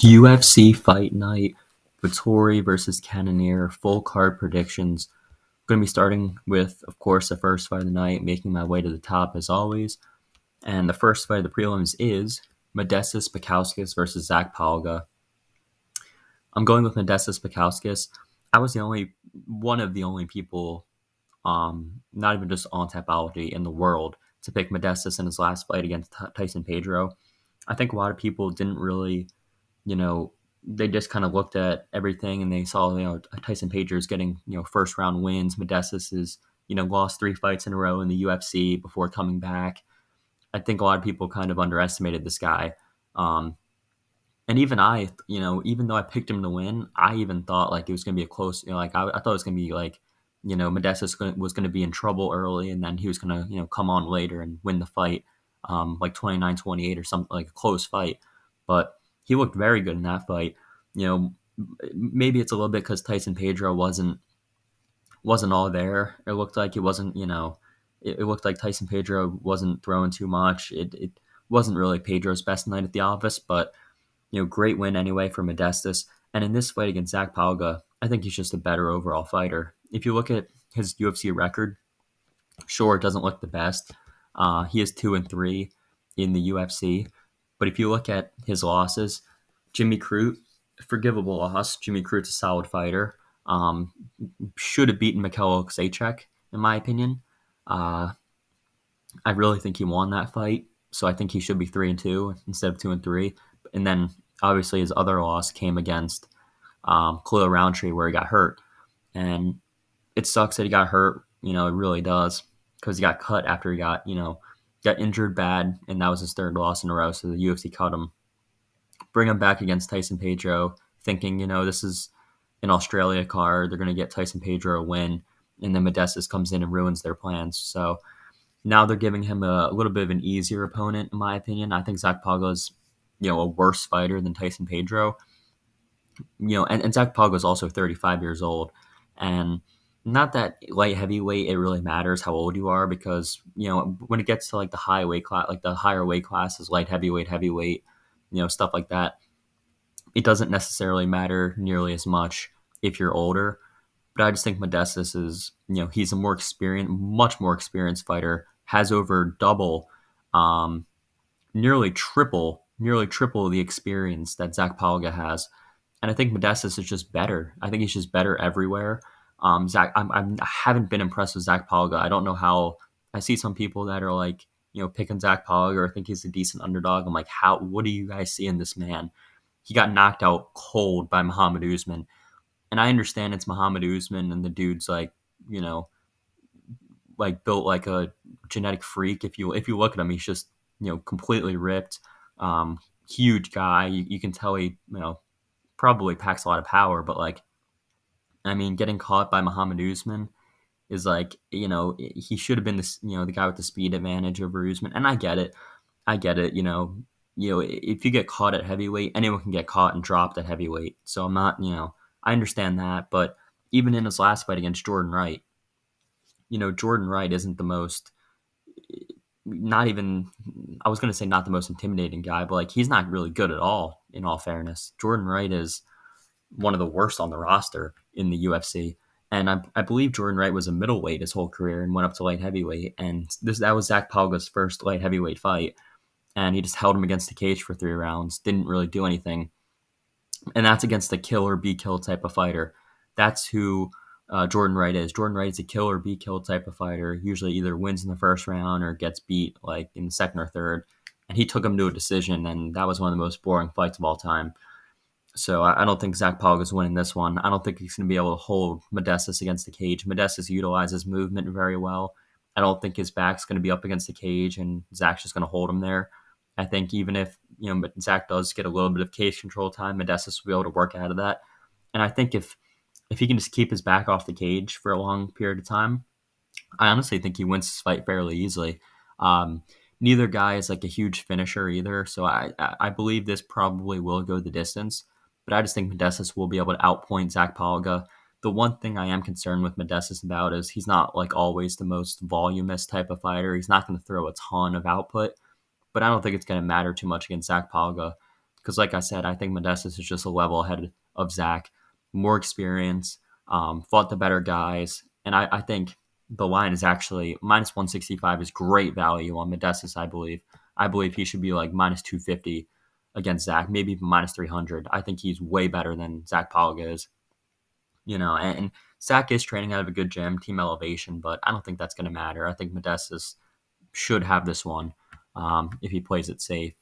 UFC Fight Night, Vettori versus Cannonier, full card predictions. Going to be starting with, of course, the first fight of the night, making my way to the top as always. And the first fight of the prelims is Modestas Bukauskas versus Zach Palga. I'm going with Modestas Bukauskas. I was one of the only people, not even just on Tapology, in the world to pick Modestas in his last fight against Tyson Pedro. I think a lot of people didn't really you know, they just kind of looked at everything and they saw, Tyson Pedro's getting, first round wins. Modestas is, lost 3 fights in a row in the UFC before coming back. I think a lot of people kind of underestimated this guy. Um, and even I, even though I picked him to win, I even thought like it was going to be a close, I thought it was going to be like, Modestas was going to be in trouble early and then he was going to, come on later and win the fight, like 29-28 or something, like a close fight. But he looked very good in that fight. You know, maybe it's a little bit because Tyson Pedro wasn't all there. It looked like it wasn't, it looked like Tyson Pedro wasn't throwing too much. It wasn't really Pedro's best night at the office, but great win anyway for Modestas. And in this fight against Zach Palga, I think he's just a better overall fighter. If you look at his UFC record, sure, it doesn't look the best. He is 2-3 in the UFC, but if you look at his losses, Jimmy Crute, forgivable loss. Jimmy Crute's a solid fighter. Um, should have beaten Mikhail Zachek, in my opinion. Uh, I really think he won that fight, so I think he should be 3-2 instead of 2-3. And then obviously his other loss came against Khalil Roundtree, where he got hurt, and it sucks that he got hurt. It really does because he got cut after he got injured bad, and that was his third loss in a row. So the UFC cut him, bring him back against Tyson Pedro, thinking this is an Australia card. They're going to get Tyson Pedro a win, and then Modestas comes in and ruins their plans. So now they're giving him a little bit of an easier opponent, in my opinion. I think Zach Palga is, a worse fighter than Tyson Pedro. And Zach Palga is also 35 years old, and not that light heavyweight it really matters how old you are because when it gets to like the high weight class, like the higher weight classes, light heavyweight, heavyweight, stuff like that, it doesn't necessarily matter nearly as much if you're older. But I just think Modestas is, he's a much more experienced fighter, has over double, nearly triple the experience that Zach Palga has. And I think Modestas is just better. I think he's just better everywhere. I haven't been impressed with Zach Palga. I don't know how. I see some people that are like, picking Zach Palga or think he's a decent underdog. I'm like, what do you guys see in this man? He got knocked out cold by Muhammad Usman. And I understand it's Muhammad Usman and the dude's like, you know, like built like a genetic freak. If you look at him, he's just, completely ripped. Huge guy. You can tell he, probably packs a lot of power, but like, I mean, getting caught by Muhammad Usman is like, he should have been this, the guy with the speed advantage over Usman. And I get it. I get it. If you get caught at heavyweight, anyone can get caught and dropped at heavyweight. So I'm not, I understand that. But even in his last fight against Jordan Wright, Jordan Wright isn't the most, not even, I was going to say not the most intimidating guy, but like he's not really good at all, in all fairness. Jordan Wright is one of the worst on the roster in the UFC. And I believe Jordan Wright was a middleweight his whole career and went up to light heavyweight. And that was Zach Palga's first light heavyweight fight. And he just held him against the cage for 3 rounds, didn't really do anything. And that's against the kill or be killed type of fighter. That's who Jordan Wright is. Jordan Wright is a kill or be killed type of fighter. Usually either wins in the first round or gets beat like in the second or third. And he took him to a decision, and that was one of the most boring fights of all time. So I don't think Zach Palga is winning this one. I don't think he's going to be able to hold Modestas against the cage. Modestas utilizes movement very well. I don't think his back's going to be up against the cage, and Zach's just going to hold him there. I think even if Zach does get a little bit of cage control time, Modestas will be able to work out of that. And I think if he can just keep his back off the cage for a long period of time, I honestly think he wins this fight fairly easily. Um, Neither guy is like a huge finisher either, so I believe this probably will go the distance. But I just think Modestas will be able to outpoint Zach Palga. The one thing I am concerned with Modestas about is he's not like always the most voluminous type of fighter. He's not going to throw a ton of output, but I don't think it's going to matter too much against Zach Palga Because, like I said, I think Modestas is just a level ahead of Zach, more experience, fought the better guys, and I think the line is actually minus 165 is great value on Modestas. I believe he should be like minus 250 against Zach, maybe even minus 300. I think he's way better than Zach Palga is. And Zach is training out of a good gym, Team Elevation, but I don't think that's going to matter. I think Modestas should have this one if he plays it safe,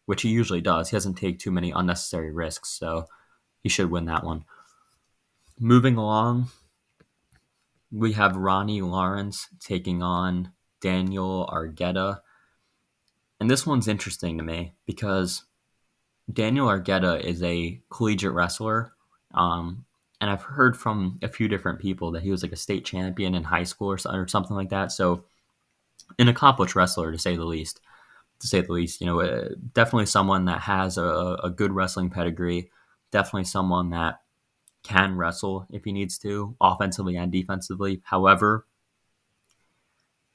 which he usually does. He doesn't take too many unnecessary risks, so he should win that one. Moving along, we have Ronnie Lawrence taking on Daniel Argueta. And this one's interesting to me because Daniel Argueta is a collegiate wrestler. And I've heard from a few different people that he was like a state champion in high school or something like that. So, an accomplished wrestler, to say the least. Definitely someone that has a good wrestling pedigree. Definitely someone that can wrestle if he needs to, offensively and defensively. However,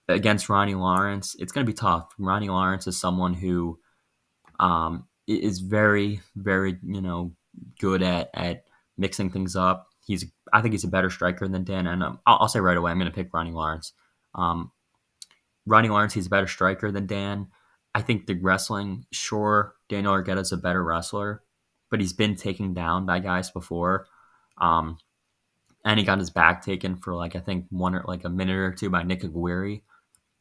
against Ronnie Lawrence, it's going to be tough. Ronnie Lawrence is someone who is very, very, good at mixing things up. I think he's a better striker than Dan, and I'll say right away, I'm going to pick Ronnie Lawrence. Um, Ronnie Lawrence, he's a better striker than Dan. I think the wrestling, sure, Daniel Argueta's a better wrestler, but he's been taken down by guys before. And he got his back taken for like I think a minute or two by Nick Aguirre,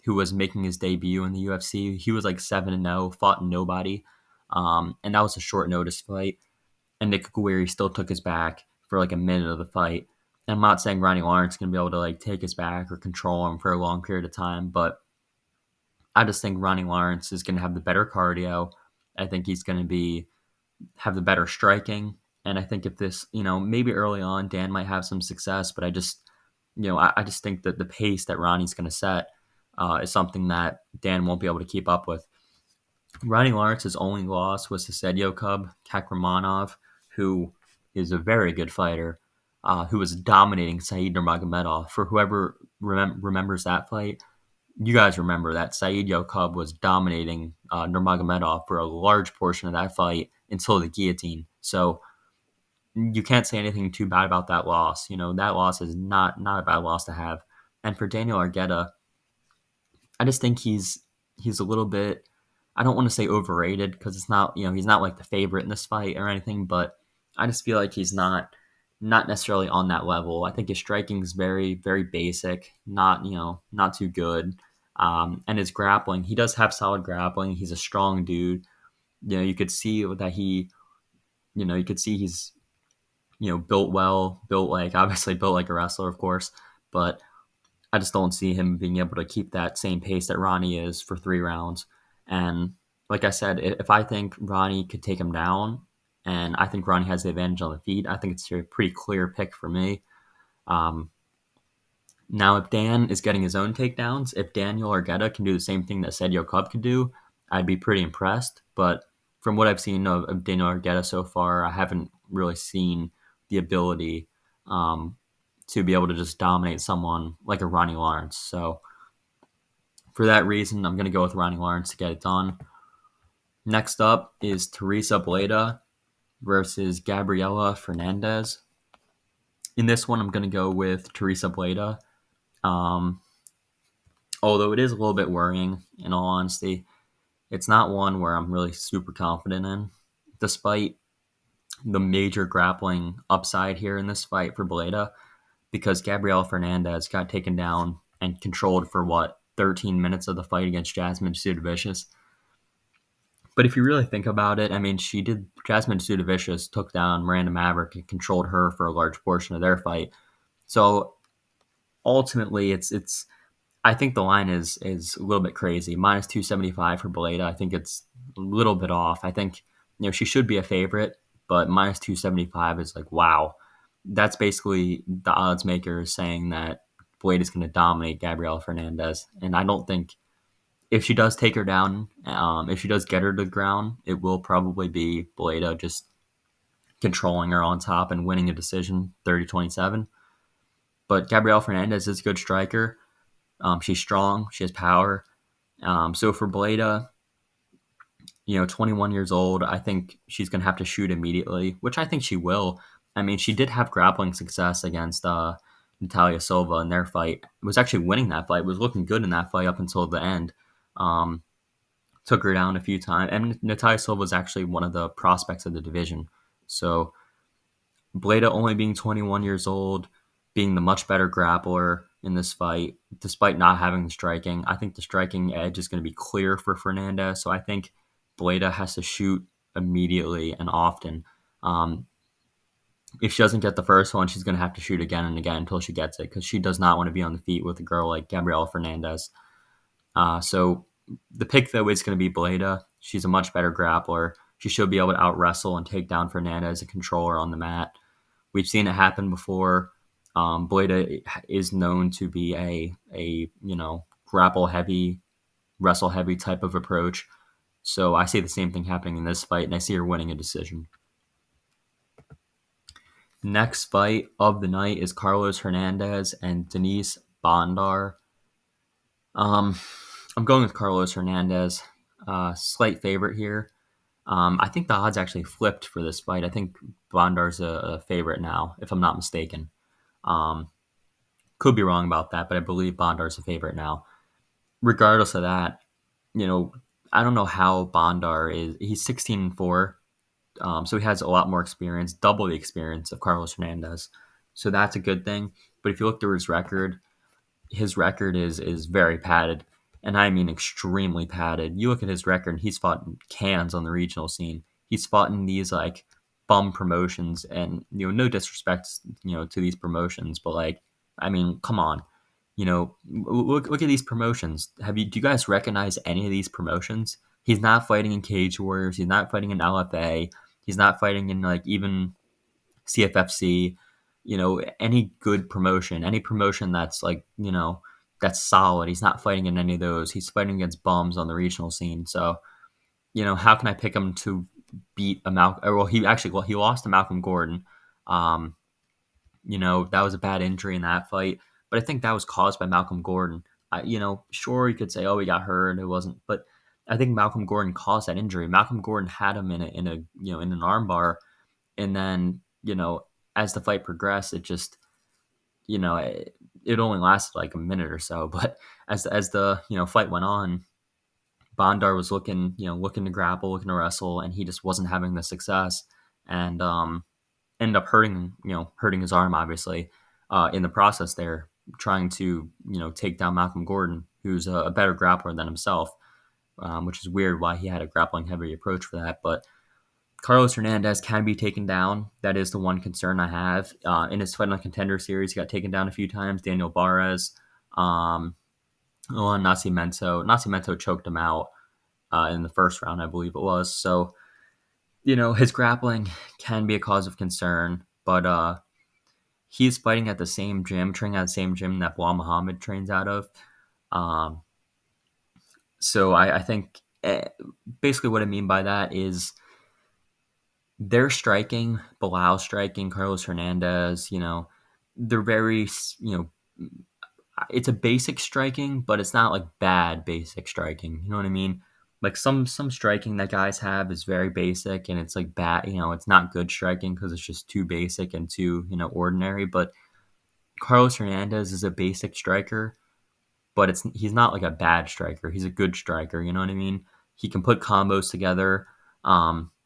who was making his debut in the UFC. He was like 7-0, fought nobody, and that was a short notice fight. And Nick Aguirre still took his back for like a minute of the fight. And I'm not saying Ronnie Lawrence is going to be able to like take his back or control him for a long period of time, but I just think Ronnie Lawrence is going to have the better cardio. I think he's going to have the better striking. And I think if this, maybe early on, Dan might have some success, but I just think that the pace that Ronnie's going to set is something that Dan won't be able to keep up with. Ronnie Lawrence's only loss was to Sedyo Cub Kakramanov, who is a very good fighter, who was dominating Said Nurmagomedov. For whoever remembers that fight, you guys remember that Said Cub was dominating Nurmagomedov for a large portion of that fight until the guillotine. So you can't say anything too bad about that loss. That loss is not a bad loss to have. And for Daniel Argueta, I just think he's a little bit. I don't want to say overrated because it's not he's not like the favorite in this fight or anything, but I just feel like he's not necessarily on that level. I think his striking is very very basic, not too good. And his grappling, he does have solid grappling. He's a strong dude. You could see that he's built well, obviously built like a wrestler, of course, but I just don't see him being able to keep that same pace that Ronnie is for 3 rounds. And like I said, if I think Ronnie could take him down, and I think Ronnie has the advantage on the feet, I think it's a pretty clear pick for me. Now, if Dan is getting his own takedowns, if Daniel Argueta can do the same thing that Sedyo Cub could do, I'd be pretty impressed. But from what I've seen of Daniel Argueta so far, I haven't really seen the ability to be able to just dominate someone like a Ronnie Lawrence. So for that reason, I'm going to go with Ronnie Lawrence to get it done. Next up is Teresa Bleda versus Gabriela Fernandez. In this one, I'm going to go with Teresa Bleda. Although it is a little bit worrying, in all honesty, it's not one where I'm really super confident in, despite the major grappling upside here in this fight for Bleda, because Gabriela Fernandez got taken down and controlled for 13 minutes of the fight against Jasmine Sudovicius. But if you really think about it, I mean, Jasmine Sudovicius took down Miranda Maverick and controlled her for a large portion of their fight. So ultimately, I think the line is a little bit crazy. Minus 275 for Bleda. I think it's a little bit off. I think she should be a favorite, but minus 275 is like, wow. That's basically the odds maker saying that Blade is going to dominate Gabriela Fernandez. And I don't think if she does take her down, if she does get her to the ground, it will probably be Bleda just controlling her on top and winning a decision 30-27. But Gabriela Fernandez is a good striker. She's strong. She has power. So for Bleda, 21 years old. I think she's going to have to shoot immediately, which I think she will. I mean, she did have grappling success against Natalia Silva in their fight. Was actually winning that fight. Was looking good in that fight up until the end. Um, Took her down a few times, and Natalia Silva was actually one of the prospects of the division. So Bleda only being 21 years old, being the much better grappler in this fight, despite not having the striking. I think the striking edge is going to be clear for Fernandez. So I think Bleda has to shoot immediately and often. Um, if she doesn't get the first one, she's going to have to shoot again and again until she gets it because she does not want to be on the feet with a girl like Gabriela Fernandez. So the pick, though, is going to be Bleda. She's a much better grappler. She should be able to out wrestle and take down Fernandez and control her on the mat. We've seen it happen before. Bleda is known to be a grapple heavy, wrestle heavy type of approach. So I see the same thing happening in this fight, and I see her winning a decision. Next fight of the night is Carlos Hernandez and Denise Bondar. Um, I'm going with Carlos Hernandez. Slight favorite here. I think the odds actually flipped for this fight. I think Bondar's a favorite now, if I'm not mistaken. Um, could be wrong about that, but I believe Bondar's a favorite now. Regardless of that, I don't know how Bondar is. He's 16-4, so he has a lot more experience, double the experience of Carlos Hernandez. So that's a good thing. But if you look through his record is very padded, and I mean extremely padded. You look at his record, and he's fought in cans on the regional scene. He's fought in these like bum promotions, and no disrespect, to these promotions, but like, I mean, come on, look at these promotions. Do you guys recognize any of these promotions? He's not fighting in Cage Warriors. He's not fighting in LFA. He's not fighting in like even CFFC, any good promotion, any promotion that's like, that's solid. He's not fighting in any of those. He's fighting against bums on the regional scene. So, how can I pick him to beat a Malcolm? Well, he lost to Malcolm Gordon. Um, that was a bad injury in that fight, but I think that was caused by Malcolm Gordon. Sure, you could say, oh, he got hurt. It wasn't, but I think Malcolm Gordon caused that injury. Malcolm Gordon had him in an armbar, and then as the fight progressed, it just it only lasted like a minute or so. But as the fight went on, Bondar was looking to grapple, looking to wrestle, and he just wasn't having the success, and ended up hurting his arm, obviously, in the process there, trying to take down Malcolm Gordon, who's a better grappler than himself, which is weird why he had a grappling heavy approach for that, but Carlos Hernandez can be taken down. That is the one concern I have. In his Fight on Contender series, he got taken down a few times. Daniel Barres, Nascimento. Nascimento choked him out in the first round, I believe it was. So, his grappling can be a cause of concern, but he's fighting at the same gym, training at the same gym that Bilal Muhammad trains out of. So I think basically what I mean by that is they're striking, Bilal striking, Carlos Hernandez, they're very, it's a basic striking, but it's not like bad basic striking. You know what I mean? Like some striking that guys have is very basic, and it's like bad, it's not good striking because it's just too basic and too, ordinary. But Carlos Hernandez is a basic striker, but he's not like a bad striker. He's a good striker. You know what I mean? He can put combos together,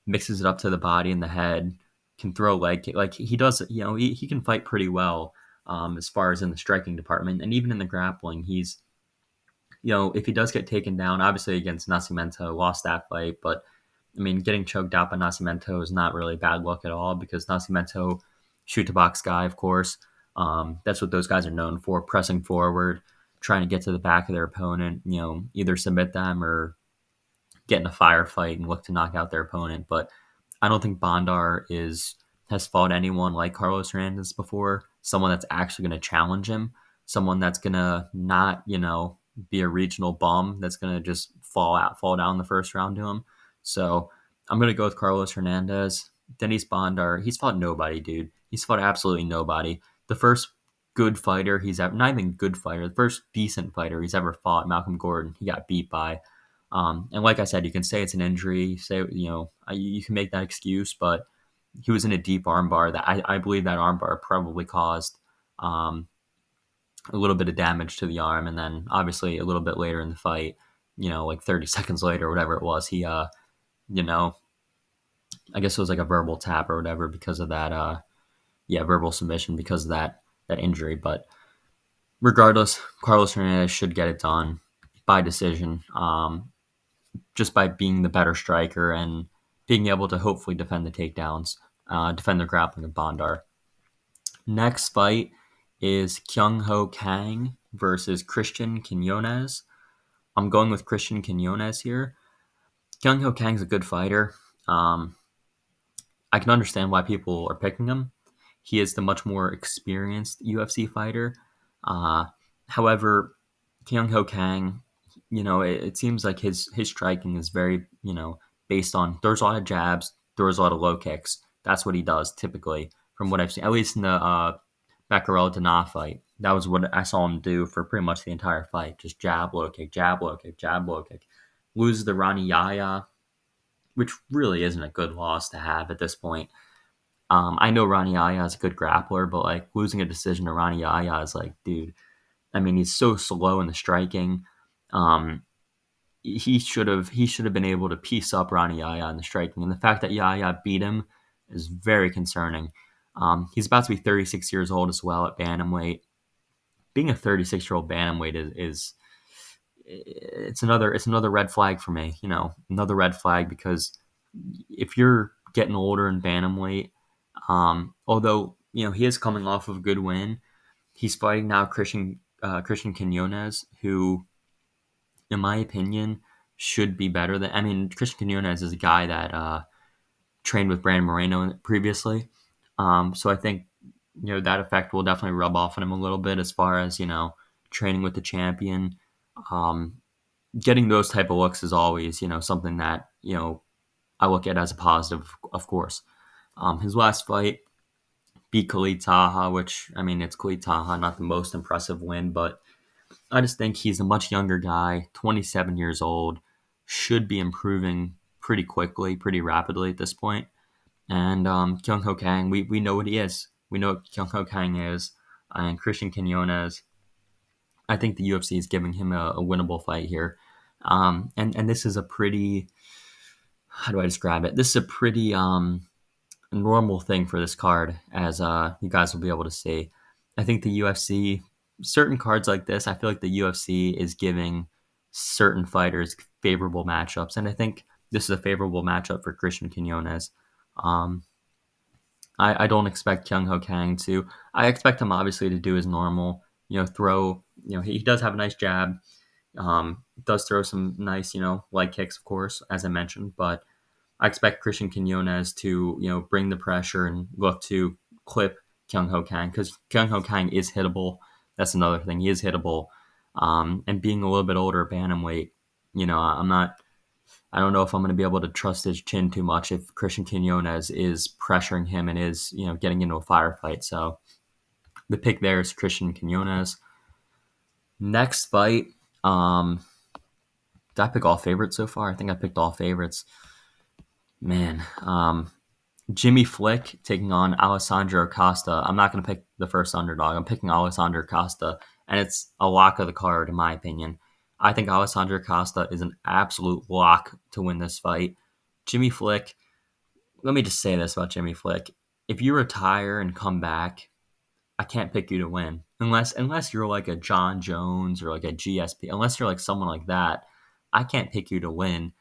mixes it up to the body and the head, can throw like he does. He can fight pretty well as far as in the striking department, and even in the grappling. He's if he does get taken down, obviously against Nascimento, lost that fight, but I mean, getting choked out by Nascimento is not really bad luck at all because Nascimento, shoot to box guy, of course. That's what those guys are known for, pressing forward, trying to get to the back of their opponent, either submit them or get in a firefight and look to knock out their opponent. But I don't think Bondar has fought anyone like Carlos Hernandez before, someone that's actually going to challenge him, someone that's going to not, be a regional bum that's going to just fall down the first round to him. So I'm going to go with Carlos Hernandez. Dennis Bondar, he's fought nobody, dude. He's fought absolutely nobody. The first good fighter he's ever, not even good fighter, the first decent fighter he's ever fought, Malcolm Gordon, he got beat by. And like I said, you can say it's an injury, say, you can make that excuse, but he was in a deep armbar that I believe that armbar probably caused um, a little bit of damage to the arm. And then obviously a little bit later in the fight, like 30 seconds later, or whatever it was, he, you know, I guess it was like a verbal tap or whatever because of that, verbal submission because of that injury. But regardless, Carlos Hernandez should get it done by decision, just by being the better striker and being able to hopefully defend the takedowns, defend the grappling of Bondar. Next fight is Kyung Ho Kang versus Christian Quinones. I'm going with Christian Quinones here. Kyung Ho Kang's a good fighter. I can understand why people are picking him. He is the much more experienced UFC fighter. Uh, However, Kyung Ho Kang, it seems like his striking is very, based on throws a lot of jabs, throws a lot of low kicks. That's what he does typically, from what I've seen, at least in the Becquerel Dana fight. That was what I saw him do for pretty much the entire fight. Just jab, low kick, jab, low kick, jab, low kick. Loses the Ronnie Yaya, which really isn't a good loss to have at this point. I know Ronnie Yaya is a good grappler, but like losing a decision to Ronnie Yaya is like, dude. I mean, he's so slow in the striking. Um, he should have been able to piece up Ronnie Yaya in the striking, and the fact that Yaya beat him is very concerning. He's about to be 36 years old as well at bantamweight. Being a 36-year-old bantamweight is it's another red flag for me. Another red flag because if you're getting older in bantamweight, although he is coming off of a good win, he's fighting now Christian Quinones, who, in my opinion, should be better than. I mean, Christian Quinones is a guy that trained with Brandon Moreno previously, so I think that effect will definitely rub off on him a little bit as far as training with the champion. Um, Getting those type of looks is always something that I look at as a positive, of course. His last fight beat Khalid Taha, which I mean it's Khalid Taha, not the most impressive win, but I just think he's a much younger guy, 27 years old, should be improving pretty quickly, pretty rapidly at this point. And Kyung Ho Kang, we know what he is. We know what Kyung Ho Kang is. And Christian Quinones, I think the UFC is giving him a winnable fight here. And this is a pretty, how do I describe it? This is a pretty normal thing for this card, as you guys will be able to see. I think the UFC, certain cards like this, I feel like the UFC is giving certain fighters favorable matchups, and I think this is a favorable matchup for Christian Quinones. Um, I don't expect Kyung Ho Kang to. I expect him obviously to do his normal, throw. He does have a nice jab. Does throw some nice, leg kicks, of course, as I mentioned, but I expect Christian Quinones to, bring the pressure and look to clip Kyung Ho Kang, because Kyung Ho Kang is hittable. That's another thing. He is hittable. And being a little bit older bantamweight, I don't know if I'm going to be able to trust his chin too much if Christian Quinones is pressuring him and is, getting into a firefight. So the pick there is Christian Quinones. Next fight, did I pick all favorites so far? I think I picked all favorites. Man, Jimmy Flick taking on Alessandro Costa. I'm not going to pick the first underdog. I'm picking Alessandro Costa, and it's a lock of the card, in my opinion. I think Alessandro Costa is an absolute lock to win this fight. Jimmy Flick, let me just say this about Jimmy Flick. If you retire and come back, I can't pick you to win. Unless you're like a John Jones or like a GSP, unless you're like someone like that, I can't pick you to win.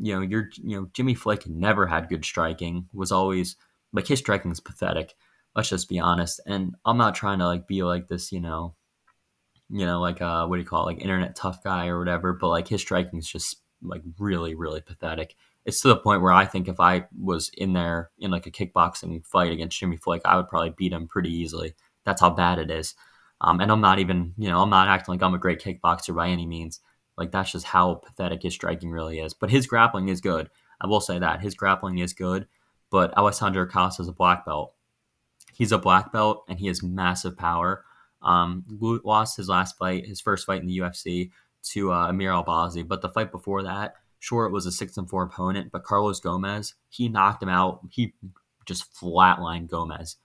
Jimmy Flick never had good striking, was always like his striking is pathetic. Let's just be honest. And I'm not trying to like be like this, like what do you call it, like internet tough guy or whatever, but like his striking is just like really, really pathetic. It's to the point where I think if I was in there in like a kickboxing fight against Jimmy Flick, I would probably beat him pretty easily. That's how bad it is. And I'm not even, I'm not acting like I'm a great kickboxer by any means. Like that's just how pathetic his striking really is. But his grappling is good. I will say that his grappling is good. But Alessandro Costa is a black belt. He's a black belt and he has massive power. Lost his last fight, his first fight in the UFC to Amir Albazi. But the fight before that, Sure, it was a 6-4 opponent, but Carlos Gomez, he knocked him out. He just flatlined Gomez.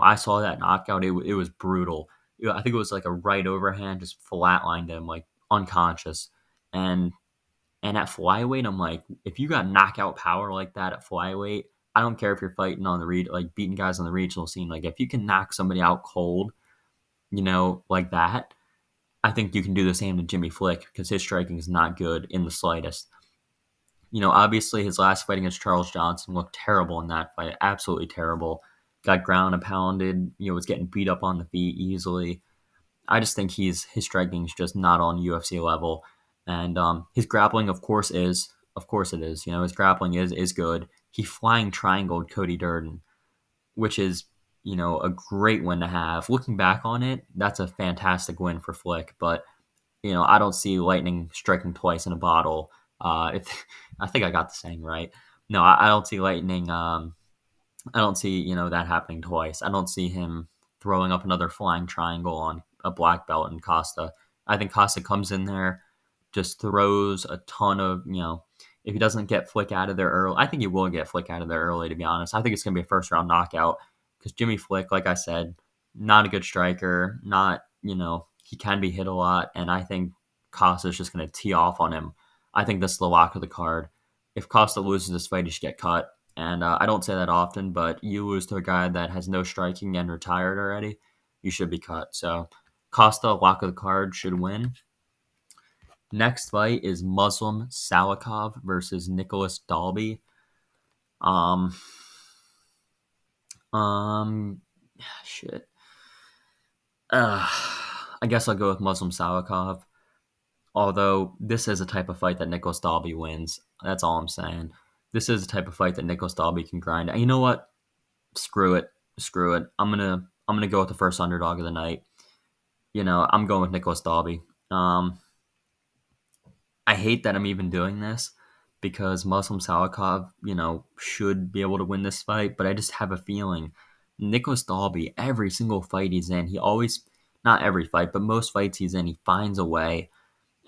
I saw that knockout. It was brutal. I think it was like a right overhand, just flatlined him, like unconscious. And and at flyweight, I'm like, if you got knockout power like that at flyweight, I don't care if you're fighting on the like beating guys on the regional scene. Like if you can knock somebody out cold, like that, I think you can do the same to Jimmy Flick because his striking is not good in the slightest. Obviously his last fight against Charles Johnson looked terrible in that fight, absolutely terrible. Got ground and pounded, was getting beat up on the feet easily. I just think his striking is just not on UFC level, and his grappling, of course it is. His grappling is good. He flying triangled Cody Durden, which is a great win to have. Looking back on it, that's a fantastic win for Flick, but I don't see lightning striking twice in a bottle. If I think I got the saying right. No, I don't see lightning. I don't see that happening twice. I don't see him throwing up another flying triangle on a black belt in Costa. I think Costa comes in there, just throws a ton of If he doesn't get Flick out of there early, I think he will get Flick out of there early. To be honest, I think it's gonna be a first round knockout because Jimmy Flick, like I said, not a good striker. Not he can be hit a lot, and I think Costa's just gonna tee off on him. I think this is the lock of the card. If Costa loses this fight, he should get cut. And I don't say that often, but you lose to a guy that has no striking and retired already, you should be cut. So Costa, lock of the card, should win. Next fight is Muslim Salikov versus Nicholas Dalby. Um, um, shit. I guess I'll go with Muslim Salikov. Although this is a type of fight that Nicholas Dalby wins. That's all I'm saying. This is a type of fight that Nicholas Dalby can grind. And you know what? Screw it. Screw it. I'm gonna go with the first underdog of the night. I'm going with Nicholas Dalby. I hate that I'm even doing this because Muslim Salikov, should be able to win this fight, but I just have a feeling Nicholas Dalby, every single fight he's in, he always, not every fight, but most fights he's in, he finds a way.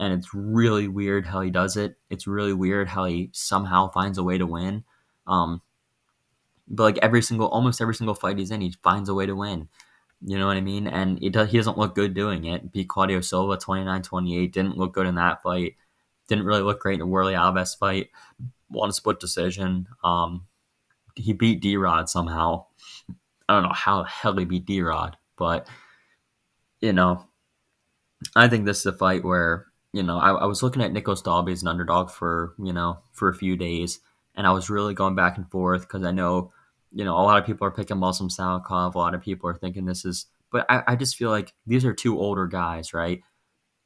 And it's really weird how he does it. It's really weird how he somehow finds a way to win. But like almost every single fight he's in, he finds a way to win. You know what I mean? And he doesn't look good doing it. Beat Claudio Silva 29-28. Didn't look good in that fight. Didn't really look great in the Worley Alves fight. Won a split decision. He beat D-Rod somehow. I don't know how the hell he beat D-Rod. But, I think this is a fight where, I was looking at Nicholas Dalby as an underdog for a few days. And I was really going back and forth because I know, a lot of people are picking Muslim Salikov. A lot of people are thinking this is, but I just feel like these are two older guys, right?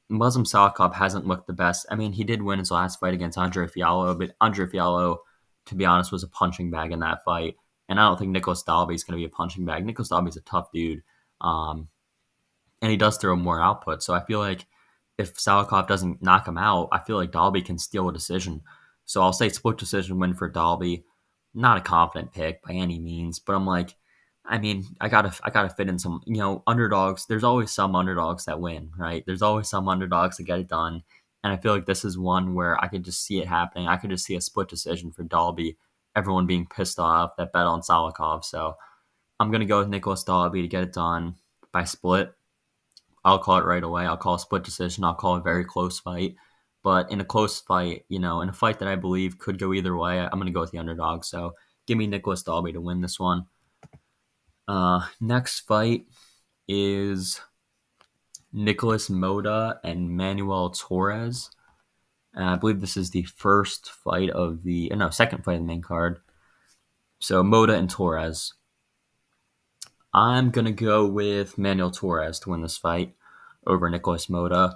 Muslim Salikov hasn't looked the best. I mean, he did win his last fight against Andre Fiallo, but Andre Fiallo, to be honest, was a punching bag in that fight. And I don't think Nicholas Dalby is going to be a punching bag. Nicholas Dalby is a tough dude. And he does throw more output. So I feel like if Salikov doesn't knock him out, I feel like Dalby can steal a decision. So I'll say split decision win for Dalby. Not a confident pick by any means, but I'm like, I mean, I gotta fit in some, underdogs. There's always some underdogs that win, right? There's always some underdogs that get it done. And I feel like this is one where I could just see it happening. I could just see a split decision for Dalby, everyone being pissed off that bet on Salikov. So I'm going to go with Nicholas Dalby to get it done by split. I'll call it right away. I'll call a split decision. I'll call a very close fight. But in a close fight, in a fight that I believe could go either way, I'm going to go with the underdog. So give me Nicholas Dalby to win this one. Next fight is Nicholas Moda and Manuel Torres. I believe this is the second fight of the main card. So Moda and Torres. I'm going to go with Manuel Torres to win this fight over Nicholas Moda.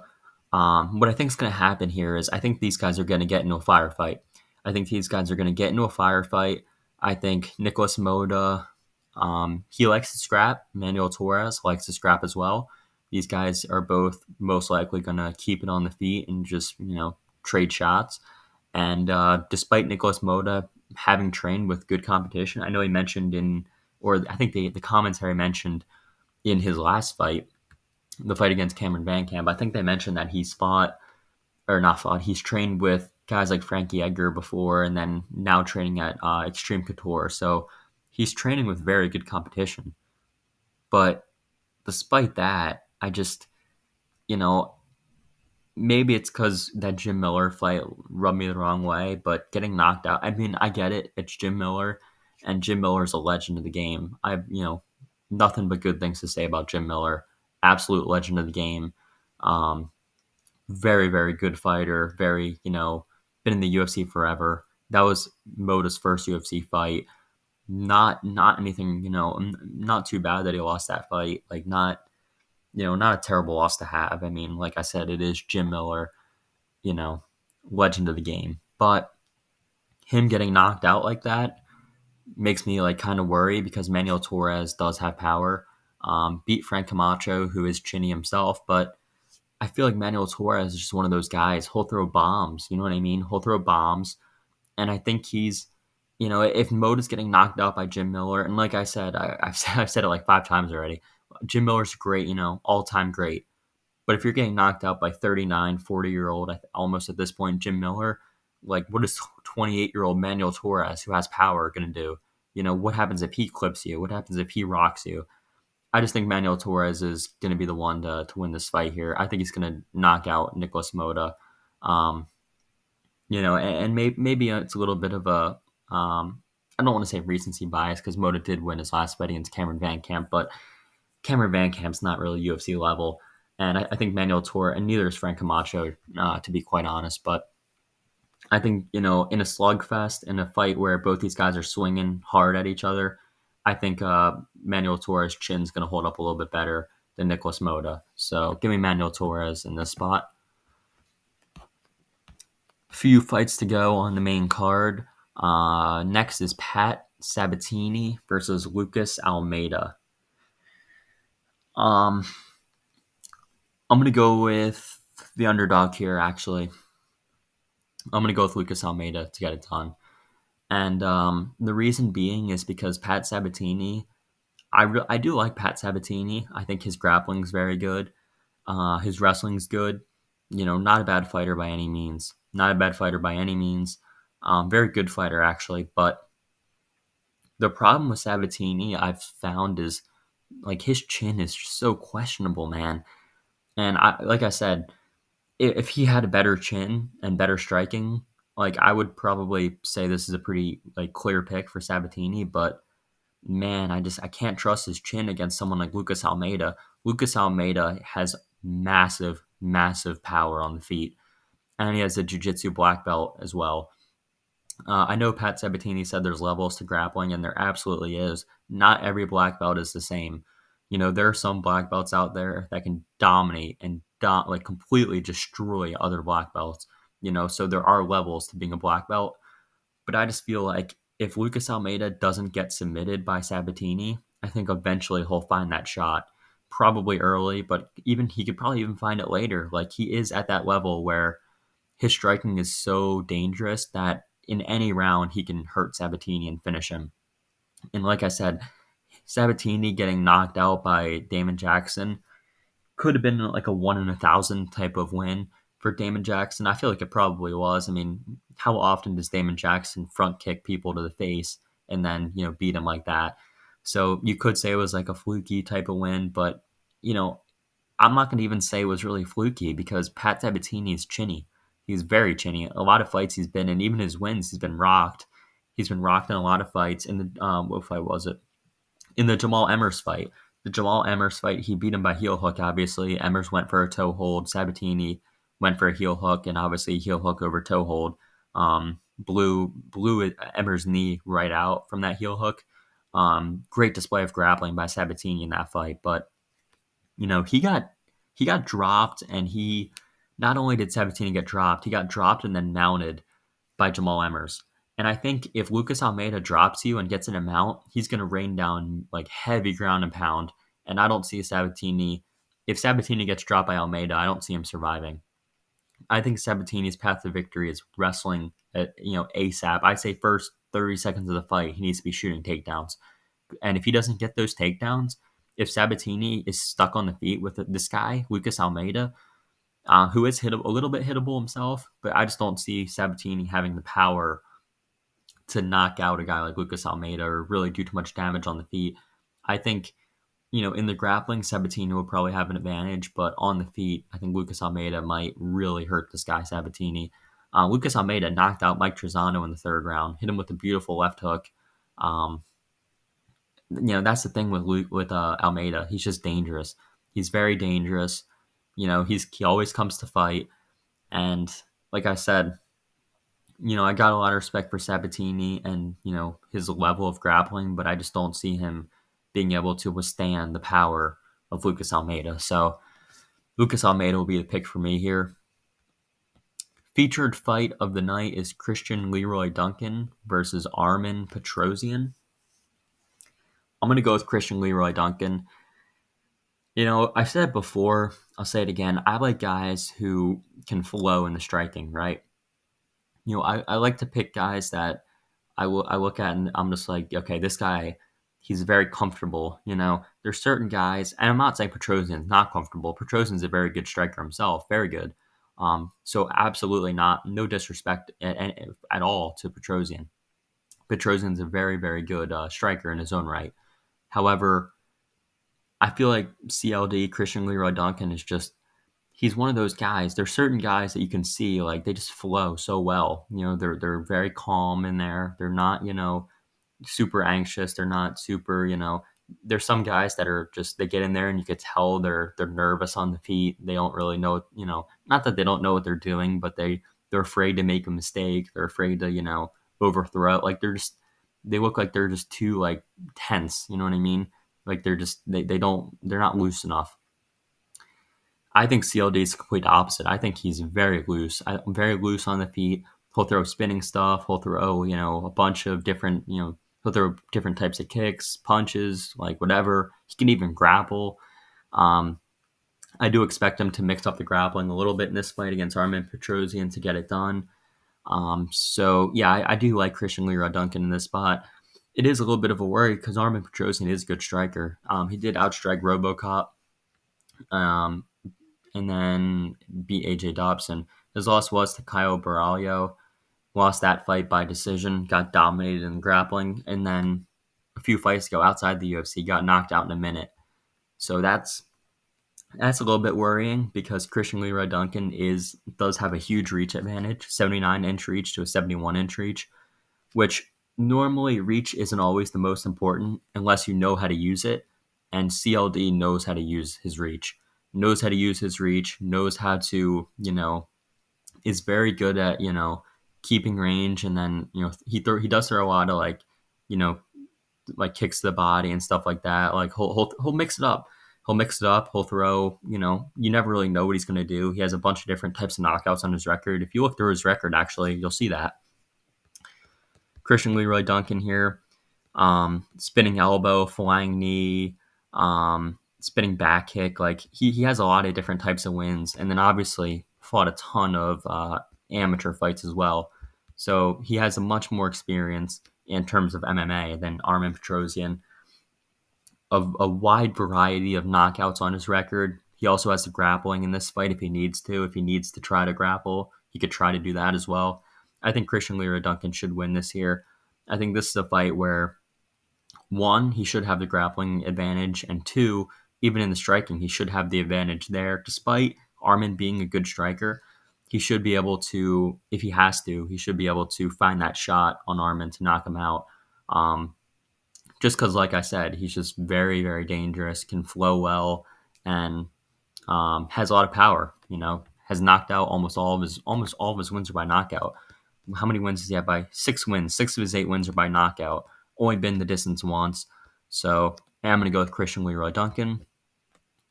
What I think is going to happen here is I think these guys are going to get into a firefight. I think Nicholas Moda, he likes to scrap. Manuel Torres likes to scrap as well. These guys are both most likely going to keep it on the feet and just, trade shots. And despite Nicholas Moda having trained with good competition, I know he mentioned I think the commentary mentioned in his last fight, the fight against Cameron Van Camp, I think they mentioned that he's trained with guys like Frankie Edgar before, and then now training at Extreme Couture. So he's training with very good competition. But despite that, I just, you know, maybe it's because that Jim Miller fight rubbed me the wrong way, but getting knocked out, I mean, I get it. It's Jim Miller, and Jim Miller's a legend of the game. Nothing but good things to say about Jim Miller. Absolute legend of the game. Um, Very, very good fighter. Very, been in the UFC forever. That was Moda's first UFC fight. Not anything, not too bad that he lost that fight. Like, not a terrible loss to have. I mean, like I said, it is Jim Miller, you know, legend of the game. But him getting knocked out like that makes me like kind of worry because Manuel Torres does have power. Beat Frank Camacho, who is chinny himself, but I feel like Manuel Torres is just one of those guys. He'll throw bombs. You know what I mean? He'll throw bombs, and I think he's, if Moda's getting knocked out by Jim Miller, and like I said, I've said it like 5 times already. Jim Miller's great, all time great. But if you're getting knocked out by 39, 40-year-old, almost at this point, Jim Miller, like what is 28-year-old Manuel Torres who has power going to do? What happens if he clips you? What happens if he rocks you? I just think Manuel Torres is going to be the one to win this fight here. I think he's going to knock out Nicholas Moda. Um, and maybe it's a little bit of a, I don't want to say recency bias because Moda did win his last fight against Cameron Van Camp, but Cameron Van Camp's not really UFC level. And I think Manuel Torres, and neither is Frank Camacho, to be quite honest. But I think, in a slugfest, in a fight where both these guys are swinging hard at each other, I think Manuel Torres' chin's going to hold up a little bit better than Nicholas Moda. So give me Manuel Torres in this spot. Few fights to go on the main card. Next is Pat Sabatini versus Lucas Almeida. Um, I'm going to go with the underdog here, actually. I'm going to go with Lucas Almeida to get it done. And the reason being is because Pat Sabatini, I do like Pat Sabatini. I think his grappling's very good. His wrestling's good. Not a bad fighter by any means. Not a bad fighter by any means. Very good fighter, actually. But the problem with Sabatini I've found is like his chin is just so questionable, man. And like I said, if he had a better chin and better striking, like I would probably say this is a pretty like clear pick for Sabatini. But man, I can't trust his chin against someone like Lucas Almeida. Lucas Almeida has massive, massive power on the feet, and he has a jiu-jitsu black belt as well. I know Pat Sabatini said there's levels to grappling, and there absolutely is. Not every black belt is the same. There are some black belts out there that can dominate and like completely destroy other black belts. So there are levels to being a black belt. But I just feel like if Lucas Almeida doesn't get submitted by Sabatini, I think eventually he'll find that shot. Probably early, but even he could probably even find it later. Like he is at that level where his striking is so dangerous that in any round he can hurt Sabatini and finish him. And like I said, Sabatini getting knocked out by Damon Jackson could have been like a 1 in 1,000 type of win for Damon Jackson. I feel like it probably was. I mean, how often does Damon Jackson front kick people to the face and then, beat them like that? So you could say it was like a fluky type of win, but, you know, I'm not going to even say it was really fluky because Pat Sabatini is chinny. He's very chinny. A lot of fights he's been in, even his wins, he's been rocked. He's been rocked in a lot of fights. In the what fight was it? In the Jamal Emmers fight. The Jamal Emmers fight, he beat him by heel hook, obviously. Emmers went for a toe hold. Sabatini went for a heel hook, and obviously heel hook over toe hold. Blew Emmers' knee right out from that heel hook. Great display of grappling by Sabatini in that fight, but he got dropped, and he not only did Sabatini get dropped, he got dropped and then mounted by Jamal Emmers. And I think if Lucas Almeida drops you and gets in a mount, he's going to rain down like heavy ground and pound. And I don't see Sabatini. If Sabatini gets dropped by Almeida, I don't see him surviving. I think Sabatini's path to victory is wrestling ASAP. I'd say first 30 seconds of the fight, he needs to be shooting takedowns. And if he doesn't get those takedowns, if Sabatini is stuck on the feet with this guy, Lucas Almeida, who is a little bit hittable himself, but I just don't see Sabatini having the power to knock out a guy like Lucas Almeida or really do too much damage on the feet. I think, in the grappling, Sabatini will probably have an advantage, but on the feet, I think Lucas Almeida might really hurt this guy, Sabatini. Lucas Almeida knocked out Mike Trezano in the third round, hit him with a beautiful left hook. Um, that's the thing with Almeida. He's just dangerous. He's very dangerous. He always comes to fight, and like I said, I got a lot of respect for Sabatini and, his level of grappling, but I just don't see him being able to withstand the power of Lucas Almeida. So Lucas Almeida will be the pick for me here. Featured fight of the night is Christian Leroy Duncan versus Armen Petrosian. I'm going to go with Christian Leroy Duncan. I've said it before, I'll say it again. I like guys who can flow in the striking, right? I like to pick guys that I look at and I'm just like, okay, this guy, he's very comfortable. There's certain guys, and I'm not saying Petrosian's not comfortable. Petrosian's a very good striker himself, very good. So absolutely not, no disrespect at all to Petrosian. Petrosian's a very, very good striker in his own right. However, I feel like CLD, Christian Leroy Duncan, is just, he's one of those guys. There's certain guys that you can see, like, they just flow so well. They're very calm in there. They're not, super anxious. They're not super, there's some guys that are just, they get in there and you could tell they're nervous on the feet. They don't really know, not that they don't know what they're doing, but they're afraid to make a mistake. They're afraid to, overthrow it. Like they look like they're just too like tense. You know what I mean? Like they're not loose enough. I think CLD is the complete opposite. I think he's very loose. Very loose on the feet. He'll throw spinning stuff. He'll throw, a bunch of different, he'll throw different types of kicks, punches, like whatever. He can even grapple. Um, I do expect him to mix up the grappling a little bit in this fight against Armen Petrosian to get it done. So yeah, I do like Christian Leroy Duncan in this spot. It is a little bit of a worry because Armen Petrosian is a good striker. He did outstrike RoboCop. Um, and then beat AJ Dobson. His loss was to Caio Borralho. Lost that fight by decision, got dominated in grappling, and then a few fights ago outside the UFC got knocked out in a minute. So that's a little bit worrying because Christian Leroy Duncan does have a huge reach advantage, 79-inch reach to a 71-inch reach, which normally reach isn't always the most important unless you know how to use it, and CLD knows how to use his reach. Knows how to use his reach, knows how to, is very good at, keeping range. And then, he does throw a lot of you know, like kicks to the body and stuff like that. Like he'll mix it up. He'll mix it up. He'll throw, you never really know what he's going to do. He has a bunch of different types of knockouts on his record. If you look through his record, actually, you'll see that. Christian Leroy Duncan here. Spinning elbow, flying knee, spinning back kick. Like he has a lot of different types of wins, and then obviously fought a ton of amateur fights as well. So he has a much more experience in terms of MMA than Armen Petrosian. Of a wide variety of knockouts on his record. He also has the grappling in this fight if he needs to. If he needs to try to grapple, he could try to do that as well. I think Christian Leroy Duncan should win this here. I think this is a fight where, one, he should have the grappling advantage, and two, even in the striking, he should have the advantage there. Despite Armen being a good striker, he should be able to, if he has to, he should be able to find that shot on Armen to knock him out. Just because, like I said, he's just very, very dangerous, can flow well, and has a lot of power. Has knocked out almost all of his wins are by knockout. How many wins does he have? By 6 wins. 6 of his 8 wins are by knockout. Only been the distance once. So I'm going to go with Christian Leroy Duncan.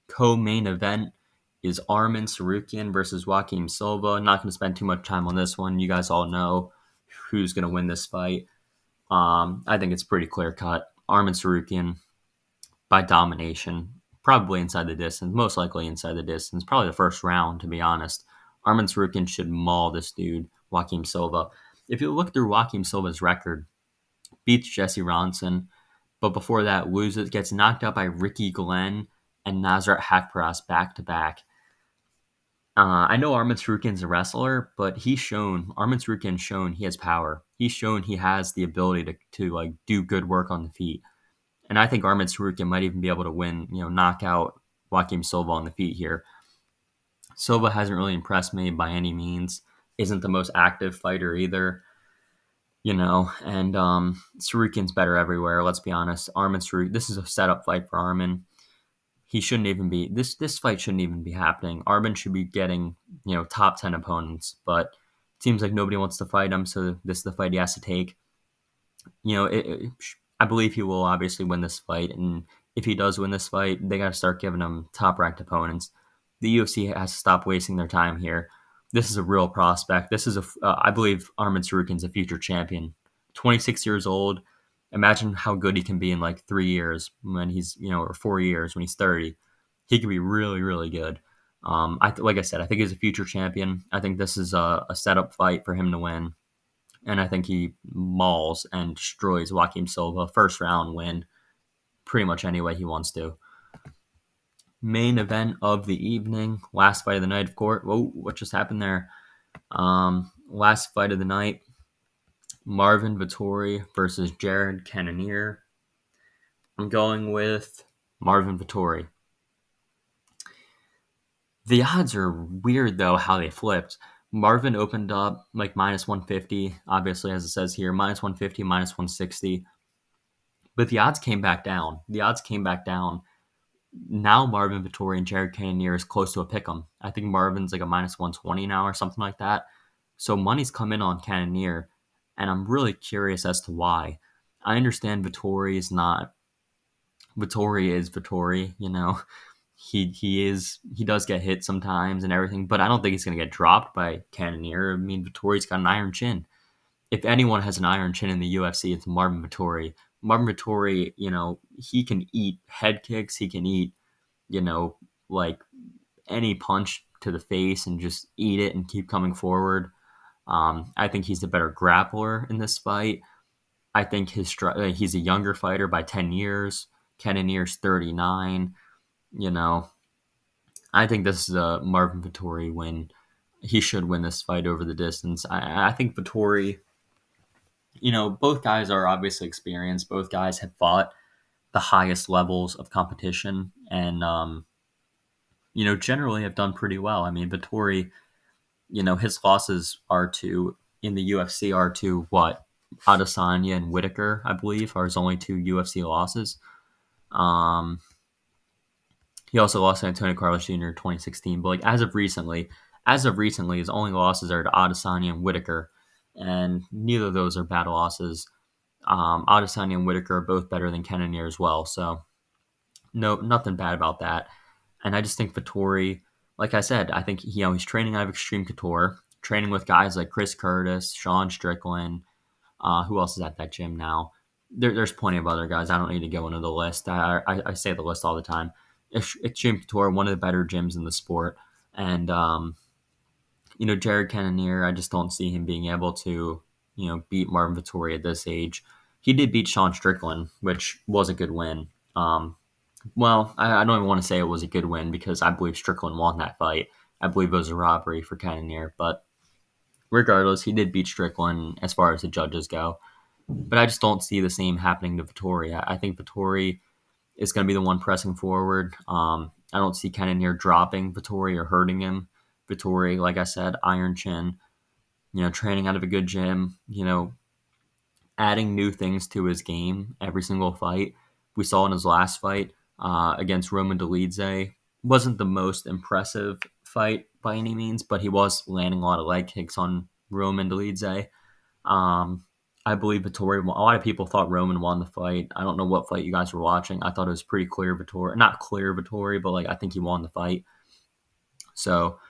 Co-main event is Arman Tsarukyan versus Joaquim Silva. Not going to spend too much time on this one. You guys all know who's going to win this fight. I think it's pretty clear cut. Arman Tsarukyan by domination, probably inside the distance, most likely inside the distance, probably the first round, to be honest. Arman Tsarukyan should maul this dude, Joaquim Silva. If you look through Joaquim Silva's record, beats Jesse Ronson, but before that loses, gets knocked out by Ricky Glenn and Nasrat Haqparast back to back. I know Arman Tsarukyan's a wrestler, but Arman Tsarukyan's shown he has power. He's shown he has the ability to like do good work on the feet. And I think Arman Tsarukyan might even be able to win, knock out Joaquim Silva on the feet here. Silva hasn't really impressed me by any means. Isn't the most active fighter either, and Tsarukyan's better everywhere. Let's be honest. Arman Tsarukyan, this is a setup fight for Arman. He shouldn't even be this fight shouldn't even be happening. Arman should be getting top 10 opponents, but it seems like nobody wants to fight him, so this is the fight he has to take. I believe he will obviously win this fight, and if he does win this fight, they got to start giving him top ranked opponents. The UFC has to stop wasting their time here. This is a real prospect. I believe Arman Tsarukyan's a future champion. 26 years old. Imagine how good he can be in like 3 years when he's, or 4 years when he's 30. He could be really, really good. Like I said, I think he's a future champion. I think this is a setup fight for him to win. And I think he mauls and destroys Joaquim Silva. First round win, pretty much any way he wants to. Main event of the evening, last fight of the night, of course. Whoa, what just happened there? Last fight of the night, Marvin Vettori versus Jared Cannonier. I'm going with Marvin Vettori. The odds are weird, though, how they flipped. Marvin opened up like minus 150, obviously, as it says here, minus 150, minus 160. But the odds came back down. Now Marvin Vettori and Jared Cannonier is close to a pick 'em. I think Marvin's like a minus 120 now or something like that. So money's come in on Cannonier, and I'm really curious as to why. I understand Vettori is not. Vettori is Vettori, He does get hit sometimes and everything, but I don't think he's gonna get dropped by Cannonier. I mean, Vettori's got an iron chin. If anyone has an iron chin in the UFC, it's Marvin Vettori. Marvin Vettori, he can eat head kicks. He can eat, you know, like any punch to the face and just eat it and keep coming forward. I think he's the better grappler in this fight. I think he's a younger fighter by 10 years. Cannonier's 39. You know, I think this is a Marvin Vettori win. He should win this fight over the distance. I think Vettori, both guys are obviously experienced. Both guys have fought the highest levels of competition and, generally have done pretty well. I mean, Vettori, his losses in the UFC are to what? Adesanya and Whitaker, I believe, are his only two UFC losses. He also lost to Antonio Carlos Jr. in 2016, but like as of recently, his only losses are to Adesanya and Whitaker, and neither of those are bad losses. Adesanya and Whitaker are both better than Cannonier as well, so no, nothing bad about that. And I just think Vettori, like I said, I think he's training out of Extreme Couture, training with guys like Chris Curtis, Sean Strickland. Who else is at that gym now? There's plenty of other guys. I don't need to go into the list. I say the list all the time. Extreme Couture, one of the better gyms in the sport. And, Jared Cannonier, I just don't see him being able to, beat Marvin Vettori at this age. He did beat Sean Strickland, which was a good win. Well, I don't even want to say it was a good win because I believe Strickland won that fight. I believe it was a robbery for Cannonier, but regardless, he did beat Strickland as far as the judges go. But I just don't see the same happening to Vettori. I think Vettori is going to be the one pressing forward. I don't see Cannonier dropping Vettori or hurting him. Vettori, like I said, iron chin, training out of a good gym, adding new things to his game every single fight. We saw in his last fight against Roman Dolidze. Wasn't the most impressive fight by any means, but he was landing a lot of leg kicks on Roman Dolidze. I believe Vettori, a lot of people thought Roman won the fight. I don't know what fight you guys were watching. I thought it was pretty clear Vettori. Not clear Vettori, but I think he won the fight. So,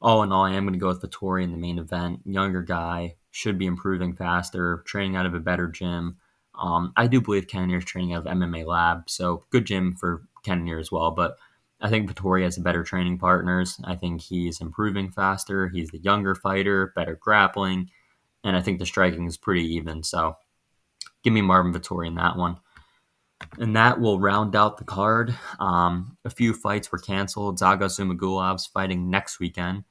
all in all, I am going to go with Vettori in the main event. Younger guy, should be improving faster, training out of a better gym. I do believe Cannonier is training out of MMA Lab, so good gym for Cannonier as well. But I think Vettori has the better training partners. I think he's improving faster. He's the younger fighter, better grappling. And I think the striking is pretty even. So give me Marvin Vettori in that one. And that will round out the card. A few fights were canceled. Zaga Zumagulov's fighting next weekend.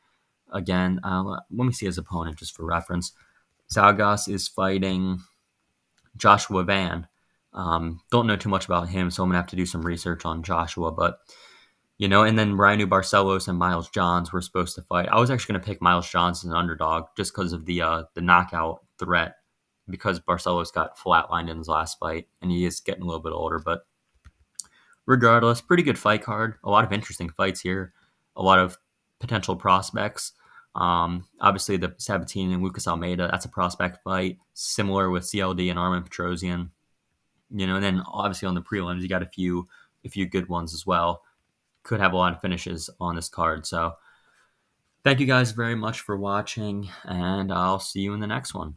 again. Let me see his opponent just for reference. Zalgas is fighting Joshua Van. Don't know too much about him, so I'm gonna have to do some research on Joshua. But and then Ryan Barcelos and Miles Johns were supposed to fight. I was actually gonna pick Miles Johns as an underdog just because of the knockout threat, because Barcelos got flatlined in his last fight, and he is getting a little bit older. But regardless, pretty good fight card. A lot of interesting fights here. A lot of potential prospects. Obviously, the Sabatini and Lucas Almeida, that's a prospect fight. Similar with CLD and Armin Petrosian. And then obviously on the prelims, you got a few good ones as well. Could have a lot of finishes on this card. So thank you guys very much for watching, and I'll see you in the next one.